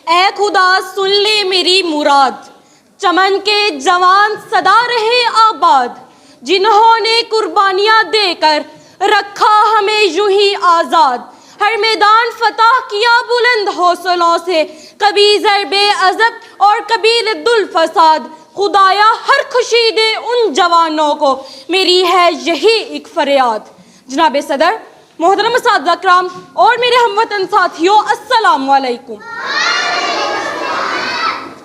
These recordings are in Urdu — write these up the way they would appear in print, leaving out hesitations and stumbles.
اے خدا سن لے میری مراد، چمن کے جوان سدا رہے آباد، جنہوں نے قربانیاں دے کر رکھا ہمیں یوں ہی آزاد، ہر میدان فتح کیا بلند حوصلوں سے، کبھی ضرب عزب اور کبھی رد الفساد، خدایا ہر خوشی دے ان جوانوں کو، میری ہے یہی ایک فریاد۔ جناب صدر، محترم اساتذہ کرام اور میرے ہم وطن ساتھیوں، السلام علیکم۔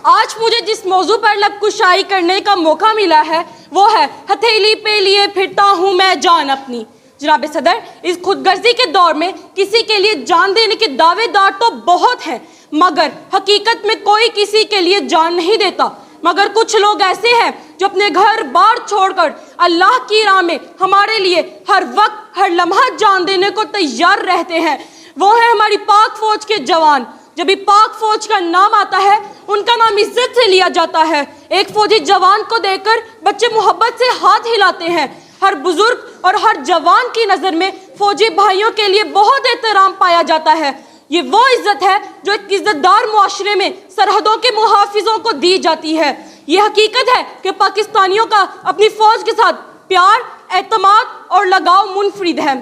آج مجھے جس موضوع پر لب کشائی کرنے کا موقع ملا ہے وہ ہے ہتھیلی پہ لیے پھرتا ہوں میں جان اپنی۔ جناب صدر، اس خود غرضی کے دور میں کسی کے لیے جان دینے کے دعوے دار تو بہت ہیں، مگر حقیقت میں کوئی کسی کے لیے جان نہیں دیتا۔ مگر کچھ لوگ ایسے ہیں جو اپنے گھر بار چھوڑ کر اللہ کی راہ میں ہمارے لیے ہر وقت ہر لمحہ جان دینے کو تیار رہتے ہیں۔ وہ ہیں ہماری پاک فوج کے جوان۔ جب بھی پاک فوج کا نام آتا ہے ان کا نام عزت سے لیا جاتا ہے۔ ایک فوجی جوان کو دیکھ کر بچے محبت سے ہاتھ ہلاتے ہیں۔ ہر بزرگ اور ہر جوان کی نظر میں فوجی بھائیوں کے لیے بہت احترام پایا جاتا ہے۔ یہ وہ عزت ہے جو ایک عزت دار معاشرے میں سرحدوں کے محافظوں کو دی جاتی ہے۔ یہ حقیقت ہے کہ پاکستانیوں کا اپنی فوج کے ساتھ پیار، اعتماد اور لگاؤ منفرد ہے۔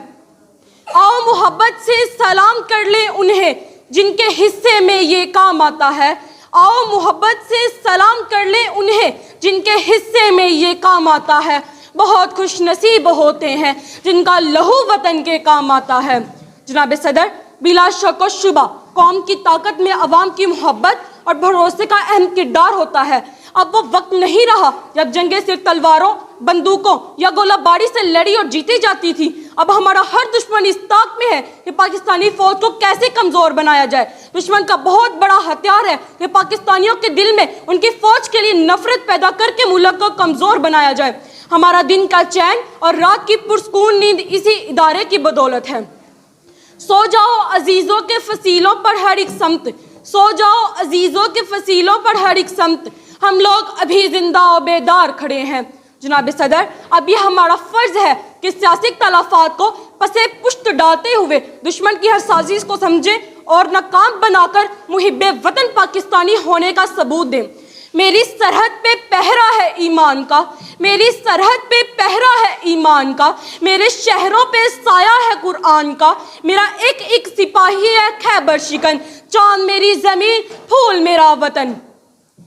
آؤ محبت سے سلام کر لیں انہیں جن کے حصے میں یہ کام آتا ہے۔ آؤ محبت سے سلام کر لیں انہیں جن کے حصے میں یہ کام آتا ہے۔ بہت خوش نصیب ہوتے ہیں جن کا لہو وطن کے کام آتا ہے۔ جناب صدر، بلا شک و شبہ قوم کی طاقت میں عوام کی محبت اور بھروسے کا اہم کردار ہوتا ہے۔ اب وہ وقت نہیں رہا جب جنگیں صرف تلواروں، بندوقوں یا گولہ باری سے لڑی اور جیتی جاتی تھی۔ اب ہمارا ہر دشمن اس طاق میں ہے کہ پاکستانی فوج کو کیسے کمزور بنایا جائے۔ دشمن کا بہت بڑا ہتھیار ہے کہ پاکستانیوں کے دل میں ان کی فوج کے لیے نفرت پیدا کر کے ملک کو کمزور بنایا جائے۔ ہمارا دن کا چین اور رات کی پرسکون نیند اسی ادارے کی بدولت ہے۔ سو جاؤ عزیزوں کے فصیلوں پر ہر ایک سمت، سو جاؤ عزیزوں کے فصیلوں پر ہر ایک سمت، ہم لوگ ابھی زندہ و بیدار کھڑے ہیں۔ جناب صدر، اب یہ ہمارا فرض ہے کہ سیاسی اختلافات کو پسے پشت ڈالتے ہوئے دشمن کی ہر سازش کو سمجھیں اور ناکام بنا کر محب وطن پاکستانی ہونے کا ثبوت دیں۔ میری سرحد پہ پہرا ہے ایمان کا، میری سرحد پہ پہرا ہے ایمان کا، میرے شہروں پہ سایہ ہے قرآن کا، میرا ایک ایک سپاہی ہے خیبر شکن، چاند میری زمین، پھول میرا وطن۔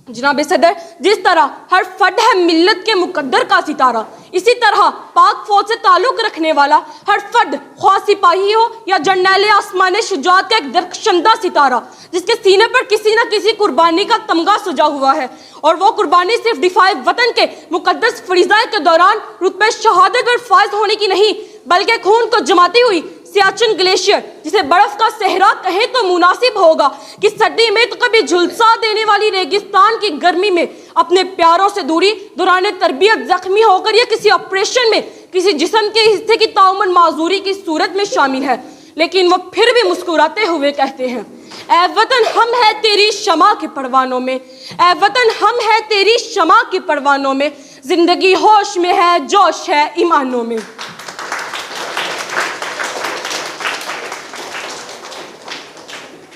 جناب صدر، جس طرح ہر فرد ہے ملت کے مقدر کا ستارہ، اسی طرح پاک فوج سے تعلق رکھنے والا ہر فرد، خواہ سپاہی ہو یا جرنیل آسمان شجاعت کا ایک درخشندہ ستارہ، جس کے سینے پر کسی نہ کسی قربانی کا تمغہ سجا ہوا ہے، اور وہ قربانی صرف دفاع وطن کے مقدس فریضہ کے دوران رتبہ شہادت پر فائز ہونے کی نہیں، بلکہ خون کو جماتی ہوئی سیاچن گلیشیئر، جسے برف کا صحرا کہیں تو مناسب ہوگا، کہ سردی میں تو کبھی جھلسا دینے والی ریگستان کی گرمی میں اپنے پیاروں سے دوری دوران تربیت زخمی ہو کر یا کسی آپریشن میں کسی جسم کے حصے کی تعمل معذوری کی صورت میں شامل ہے، لیکن وہ پھر بھی مسکراتے ہوئے کہتے ہیں، اے وطن ہم ہے تیری شمع کے پروانوں میں، اے وطن ہم ہے تیری شمع کے پروانوں میں، زندگی ہوش میں ہے، جوش ہے ایمانوں میں۔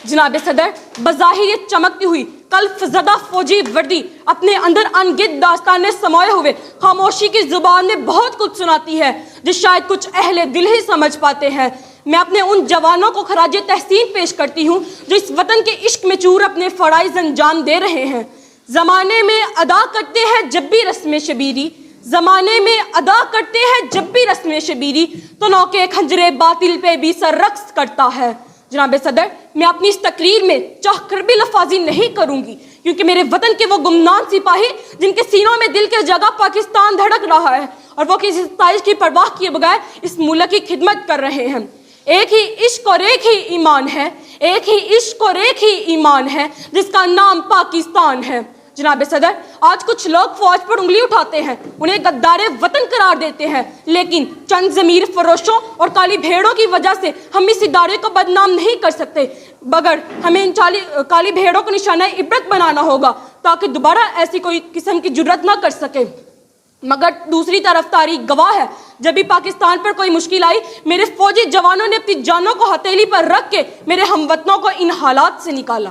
جناب صدر، بظاہر یہ چمکتی ہوئی قلب زدہ فوجی وردی اپنے اندر انگت داستانیں سموئے ہوئے خاموشی کی زبان میں بہت کچھ سناتی ہے جو شاید کچھ اہل دل ہی سمجھ پاتے ہیں۔ میں اپنے ان جوانوں کو خراج تحسین پیش کرتی ہوں جو اس وطن کے عشق میں چور اپنے فرائض انجام دے رہے ہیں۔ زمانے میں ادا کرتے ہیں جب بھی رسم شبیری، زمانے میں ادا کرتے ہیں جب بھی رسم شبیری، تو نوکے خنجر باطل پہ بھی سر رقص کرتا ہے۔ جناب صدر، میں اپنی اس تقریر میں چاہ کر بھی لفاظی نہیں کروں گی، کیونکہ میرے وطن کے وہ گمنام سپاہی جن کے سینوں میں دل کے جگہ پاکستان دھڑک رہا ہے اور وہ کسی ستائش کی پرواہ کیے بغیر اس ملک کی خدمت کر رہے ہیں۔ ایک ہی عشق اور ایک ہی ایمان ہے، ایک ہی عشق اور ایک ہی ایمان ہے جس کا نام پاکستان ہے۔ جناب صدر، آج کچھ لوگ فوج پر انگلی اٹھاتے ہیں، انہیں غدار وطن قرار دیتے ہیں، لیکن چند ضمیر فروشوں اور کالی بھیڑوں کی وجہ سے ہم اس ادارے کو بدنام نہیں کر سکتے، مگر ہمیں ان کالی بھیڑوں کو نشانہ عبرت بنانا ہوگا تاکہ دوبارہ ایسی کوئی قسم کی جرت نہ کر سکے۔ مگر دوسری طرف تاریخ گواہ ہے، جب بھی پاکستان پر کوئی مشکل آئی، میرے فوجی جوانوں نے اپنی جانوں کو ہتھیلی پر رکھ کے میرے ہم وطنوں کو ان حالات سے نکالا۔